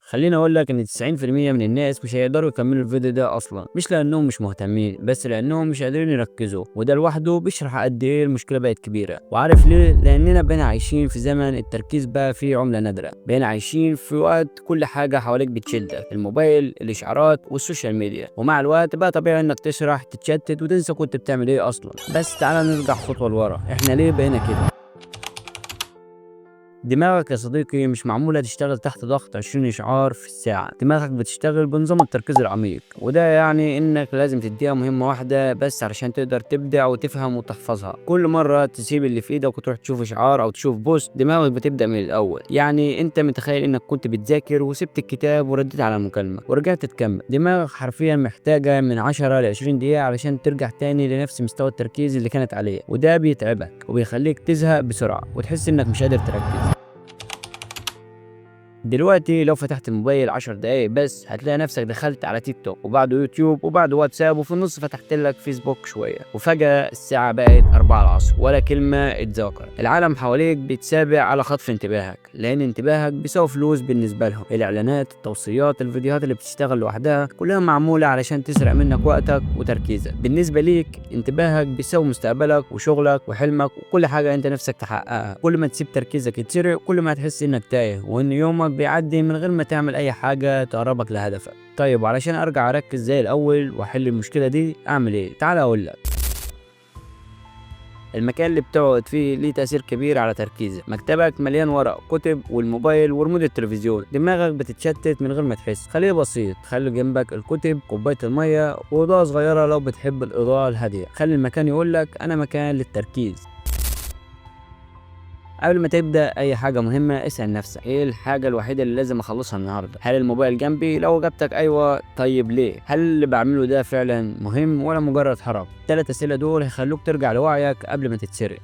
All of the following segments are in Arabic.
خليني اقول لك ان 90% من الناس مش هيقدروا يكملوا الفيديو ده اصلا، مش لانهم مش مهتمين، بس لانهم مش قادرين يركزوا. وده لوحده بيشرح قد ايه المشكله بقت كبيره. وعارف ليه؟ لاننا بقينا عايشين في زمن التركيز بقى فيه عمله نادره. بقينا عايشين في وقت كل حاجه حواليك بتشدك، الموبايل، الاشعارات، والسوشيال ميديا. ومع الوقت بقى طبيعي انك تسرح، تتشتت، وتنسى كنت بتعمل ايه اصلا. بس تعالى نرجع خطوه لورا، احنا ليه بقينا كده؟ دماغك يا صديقي مش معمولة تشتغل تحت ضغط 20 إشعار في الساعة. دماغك بتشتغل بنظام التركيز العميق، وده يعني إنك لازم تديها مهمة واحدة بس علشان تقدر تبدع وتفهم وتحفظها. كل مرة تسيب اللي في إيدك وتروح تشوف إشعار أو تشوف بوست، دماغك بتبدأ من الأول. يعني أنت متخيل إنك كنت بتذاكر وسبت الكتاب ورديت على المكالمة ورجعت تكمل. دماغك حرفيا محتاجة من 10 ل 20 دقيقة علشان ترجع تاني لنفس مستوى التركيز اللي كانت عليه، وده بيتعبك وبيخليك تزهق بسرعة وتحس إنك مش قادر تركز. دلوقتي لو فتحت الموبايل 10 دقايق بس هتلاقي نفسك دخلت على تيك توك وبعده يوتيوب وبعده واتساب، وفي النص فتحت لك فيسبوك شويه، وفجاه الساعه بقت 4 العصر ولا كلمه اتذكر. العالم حواليك بيتسابع على خطف انتباهك، لان انتباهك بيساوي فلوس بالنسبه لهم. الاعلانات، التوصيات، الفيديوهات اللي بتشتغل لوحدها كلها معموله علشان تسرق منك وقتك وتركيزك. بالنسبه ليك انتباهك بيساوي مستقبلك وشغلك وحلمك وكل حاجه انت نفسك تحققها. كل ما تسيب تركيزك يتسرق، كل ما هتحس انك تايه وان يومك بيعدي من غير ما تعمل اي حاجة تقربك لهدفك. طيب علشان ارجع اركز زي الاول واحل المشكلة دي اعمل ايه؟ تعال اقول لك. المكان اللي بتقعد فيه ليه تأثير كبير على تركيزك. مكتبك مليان ورق، كتب، والموبايل وريموت التلفزيون. دماغك بتتشتت من غير ما تحس. خليه بسيط، خلي جنبك الكتب، كوباية المية، وإضاءة صغيرة لو بتحب الإضاءة الهادية. خلي المكان يقولك أنا مكان للتركيز. قبل ما تبدأ أي حاجة مهمة اسأل نفسك إيه الحاجة الوحيدة اللي لازم أخلصها النهاردة؟ هل الموبايل جنبي؟ لو إجابتك أيوة، طيب ليه؟ هل اللي بعمله ده فعلا مهم ولا مجرد حرام؟ التلات أسئلة دول هيخلوك ترجع لوعيك قبل ما تتسرق.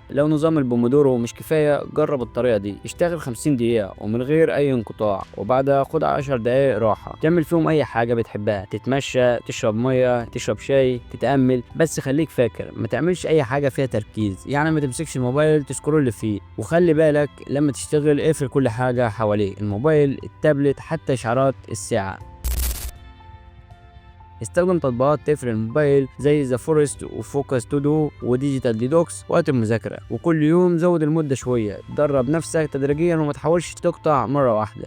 لو نظام البومودورو مش كفاية، جرب الطريقة دي. اشتغل 50 دقيقة ومن غير أي انقطاع، وبعدها خد 10 دقايق راحة تعمل فيهم أي حاجة بتحبها، تتمشى، تشرب مية، تشرب شاي، تتأمل. بس خليك فاكر ما تعملش أي حاجة فيها تركيز، يعني ما تمسكش الموبايل تسكرول فيه. وخلي بالك لما تشتغل اقفل كل حاجة حواليك، الموبايل، التابلت، حتى إشعارات الساعة. استخدم تطبيقات تقفل الموبايل زي ذا فورست وفوكس تو دو وديجيتال ديدوكس وقت المذاكرة، وكل يوم زود المدة شوية. درب نفسك تدريجيا وما تحاولش تقطع مرة واحدة.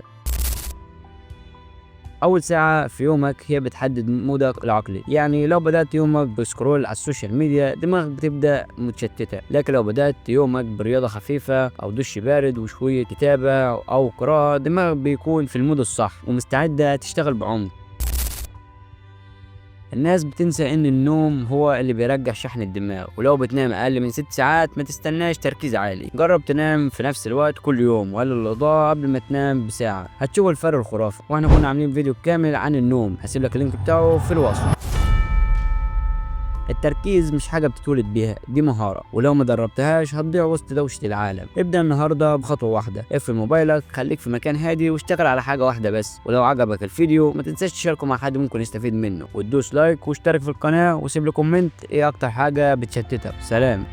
أول ساعة في يومك هي بتحدد مودك العقلي. يعني لو بدأت يومك بسكرول على السوشيال ميديا، دماغك بتبدأ متشتتة. لكن لو بدأت يومك برياضة خفيفة أو دش بارد وشوية كتابة أو قراءة، دماغك بيكون في المود الصح ومستعدة تشتغل بعمق. الناس بتنسى ان النوم هو اللي بيرجع شحن الدماغ، ولو بتنام اقل من 6 ساعات ما تستناش تركيز عالي. جرب تنام في نفس الوقت كل يوم وقلل الاضاءة قبل ما تنام بساعة، هتشوف الفرق الخرافي. واحنا كنا عاملين فيديو كامل عن النوم، هسيب لك اللينك بتاعه في الوصف. التركيز مش حاجة بتتولد بيها، دي مهارة، ولو ما دربتهاش هتضيع وسط دوشة العالم. ابدأ النهاردة بخطوة واحدة، اقفل موبايلك، خليك في مكان هادي واشتغل على حاجة واحدة بس. ولو عجبك الفيديو ما تنساش تشاركه مع حد ممكن يستفيد منه، وتدوس لايك واشترك في القناة وسيب لي كومنت ايه اكتر حاجة بتشتتك. سلام.